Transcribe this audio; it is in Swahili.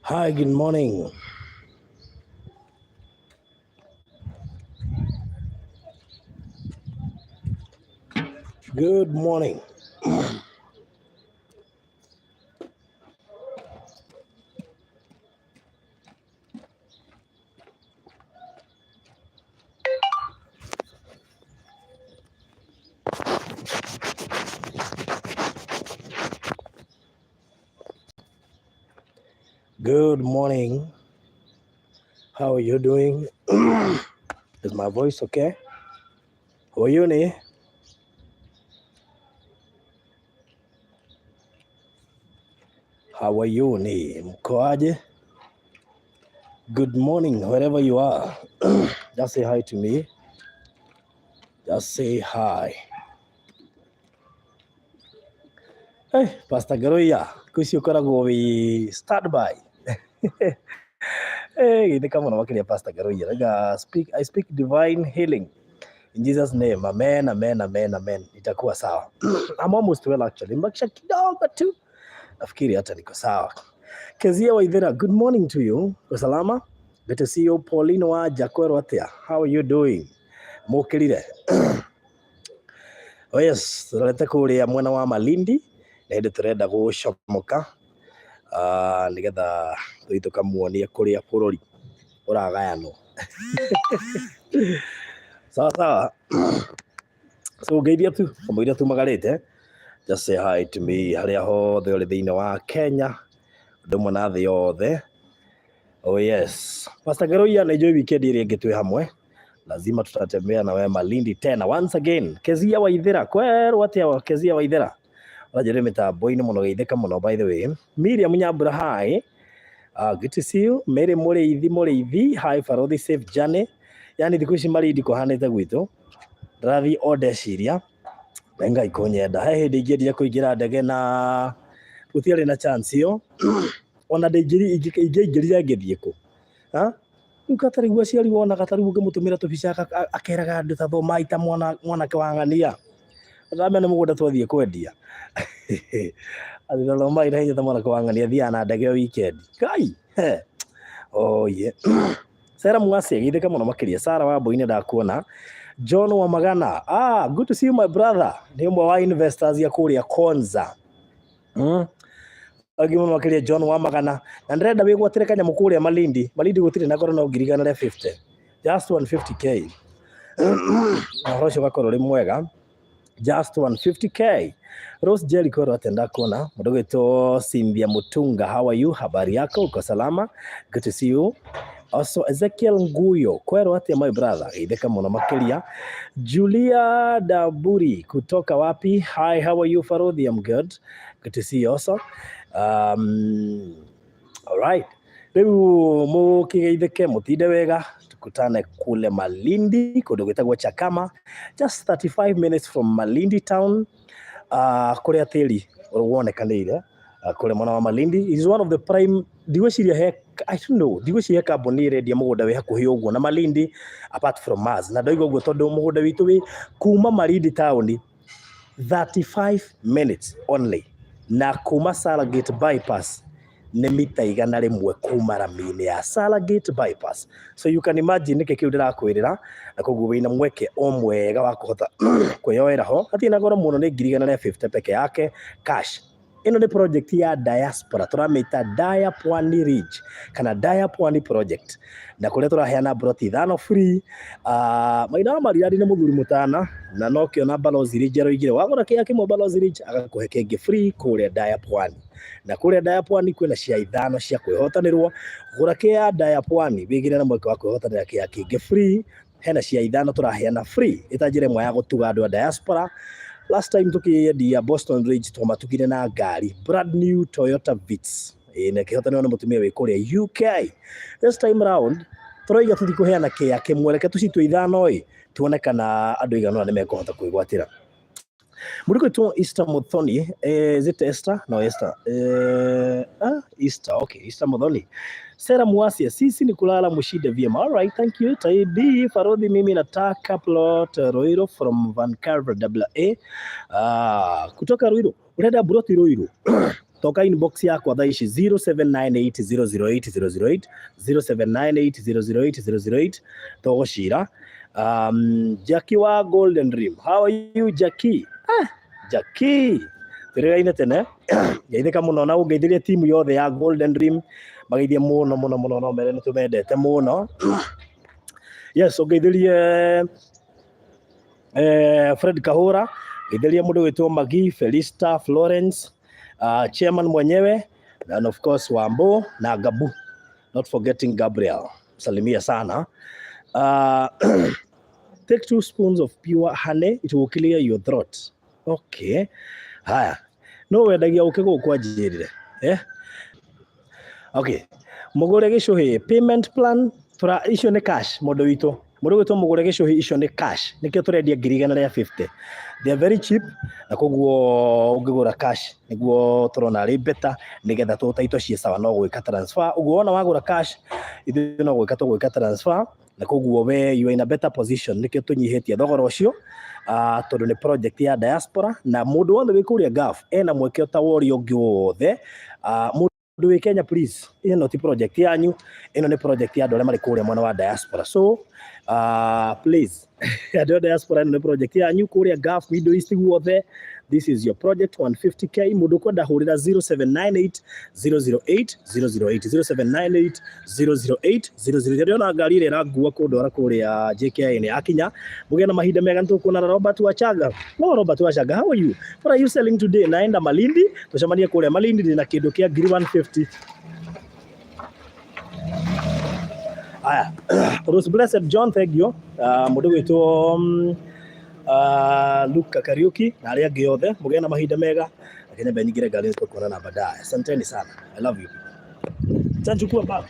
Hi, good morning. Good morning. Good morning. How are you doing? Is my voice okay? How are you, ni? How are you, ni? Mkoaje? Good morning, wherever you are. Just say hi to me. Just say hi. Hey, Pastor Garoya, kusi ukoragwo wi standby. Hey, ni kama unawakilia Pastor Garoya. I speak divine healing. In Jesus name, amen, amen, amen, amen. Itakuwa sawa. I'm almost well actually. Mbakisha kidogo tu. Nafikiri hata niko sawa. Kezia Waithera, good morning to you. Kwa salama? Good to see you. Pauline wa Jakwero atia. How are you doing? Mukirire. Oh yes, turete kuria mwena wa Malindi. Na hindi turenda gucomoka. Nigetha tukamuonie kuria bururi uragayanwo. Sawa sawa. So ngeithia tu, kamwira tu magarite. Just say hi to me. Haria hothe uri thiini wa Kenya. Ndumwe na thi yothe. Oh yes. Pastor Garoya, najua weekend ile ingetwe hamwe. Lazima tutatembea na wewe Malindi tena. Once again, Kezia Waithera. Kwero atia Kezia Waithera. Wajere mitambo-ini muno geitheka muno by the way. Miriam Nyambura, hi. Good to see you. Mary Mureithi, hi Farothi, safe journey. Yani thiku ici Malindi kuhanite gwitu. Rathi odeciria. Wenga ikonyenda. He hindi ingĩendia kũingĩra ndege na gũtiarĩ na chance ĩyo. Ona ingĩingĩrire ngĩthiĩ kũ. Rĩu katarĩgu aciari wonaga tarĩu ũngĩmũtũmĩra tũbica akeraga andũ ta thomai ta mwanake wa ng'ania. Ũramenya nĩ mũgũnda twathiĩ kwendia. Atĩ thomai na hinya ta mwanake wa ng'ania athiaga na ndege weekend. Kai! Oh yeah. Sarah Mwasi, geithĩka mũno makĩria. Sarah Wambũi nĩ ndakuona. John Wamagana. Good to see you my brother. Nĩ ũmwe wa investors ya kũrĩa Konza. Agimo makiria John Wamagana. Na ndĩrenda wĩgwatĩre kanyamũ kũrĩa Malindi. Malindi gũtirĩ na goro no ngiriganĩre 50. Just 150k. Na ũcio gakorwo ũrĩ mwega. Just 150k. Rose Jerry kwero atenda kuona. Mũndũ gwĩtwo Cynthia Mutunga. How are you? Habari yako? Uko salama? Good to see you. Also Ezekiel Nguyo. Kwero atia my brother. Geithĩka mũno makĩria. Julia Daburi kutoka wapi? Hi, how are you Farothi? I'm good. Good to see you also. All right. Rĩu mũkĩgeithĩke mũtinde wega. Tukutane kule Malindi kũndũ gwĩtagwo Chakama. Just 35 minutes from Malindi town. Kũrĩa tĩri wonekanĩire kũrĩa mwena wa Malindi. It is one of the prime ndigwĩciria I don't know, ndigwĩciria kambuni ĩrendia mũgũnda wĩ hakuhĩ ũguo na Malindi apart from Mars. Na ndoiga ũguo tondũ mũgũnda witũ wĩ kuma Malindi town 35 minutes only. Na kuma Salagate bypass nĩ mita 100 kuma rami-inĩ ya Salagate bypass. So you can imagine nĩkĩ kĩu ndĩrakwĩrĩra na koguo wĩna mweke o mwega wa kũhota kwĩyoera ho. Hatirĩ na goro mũno, nĩ 150 peke yake cash. Ino ni project ya diaspora turamita Daya Pwani Ridge kana Daya Pwani project na kuria turaheana broti 5 free. Maina marĩari nĩ mũthuri mũtana na no kĩona Balozi Ridge aroigire wagũra kĩa kĩmwe Balozi Ridge agakuhe kĩngĩ free kuria Daya Pwani. Na kuria Daya Pwani kwĩna cia 5 cia kwĩhotanĩrwo. Gũra kĩa Daya Pwani wĩgĩre na mweke wa kwĩhotanĩra kĩa kĩngĩ free. Hena cia 5 turaheana free. Ita njĩra ĩmwe ya gũtuga andũ a diaspora. Last time tukiendia Boston Ridge twamatugire na ngari brand new Toyota Vitz. Na kĩhotanĩrwo nĩ mũtumia wĩ kũrĩa UK. This time round tũroiga tũtikũheana kĩa kĩmwe, reke tũcitue 5 tuone kana andũ igana nĩ mekũhota kwĩgwatĩra. Mũndũ gwĩtwo Easter Muthoni. Is it Esther? No, Esther. Easter, okay. Easter Muthoni. Sarah Muasia, sisi ni kulala mshide vyema. All right, thank you. Taibi Farodhi, mimi nataka plot Ruiru from Vancouver AA. Kutoka Ruiru. Ureda broti Ruiru. toka inbox yakwa thaa ici 0798008008 0798008008 togucira. Jackie wa Golden Dream, how are you Jackie? Jackie turigaine tene geithika muno na ungeithirie timu yothe ya Golden Dream, bageithie muno no mere ni tumendete muno. Yes, ungeithirie Fred Kahura, geithirie mundu witwo Magi, Felista, Florence, chairman mwenyewe, and of course Wambo na Gabu, not forgetting Gabriel. Salimia sana. Take 2 spoons of pure honey, it will clear your throat. Okay. Haya. No wendagia ukego kwa njirire. Okay. Mugure gicuhi payment plan tura icio ni cash modo wito. Modo wito mugure gicuhi icio ni cash. Nikio turendia 150. They are very cheap na koguo ungigura cash niguo turona ri better nigetha tutaito cie sawa no gwika transfer. Uguo ona wagura cash ithu no gwika transfer na koguo we you are in a better position nikio tunyihitie thogora ucio tondu ni project ya diaspora na mundu wothe wikuria gaf ena mweke ta wori ungi wothe mundu wi Kenya please ino ti project yanyu ino ni project ya andu aria mari kuria mwana wa diaspora so please andu diaspora ino ni project yanyu kuria gaf Middle East wothe. This is your project 150k. Mundu kwenda hurira 0798008008 0798008008 na ngari ile rangua kundora kuria JKI ni akinya mugia na mahinda mega ntukuona na Robert Wachaga. No Robert Wachaga, how are you? What are you selling today? Naenda Malindi, tucemania kuria Malindi na kindu kia 150. Aya, Rose Blessed John, thank you. Mundu witwo Luka Kariuki na aria angi othe mugia na mahinda mega lakini nyingire ngari tukuona na baadaye. Asanteni sana. I love you. Tanchukua baba.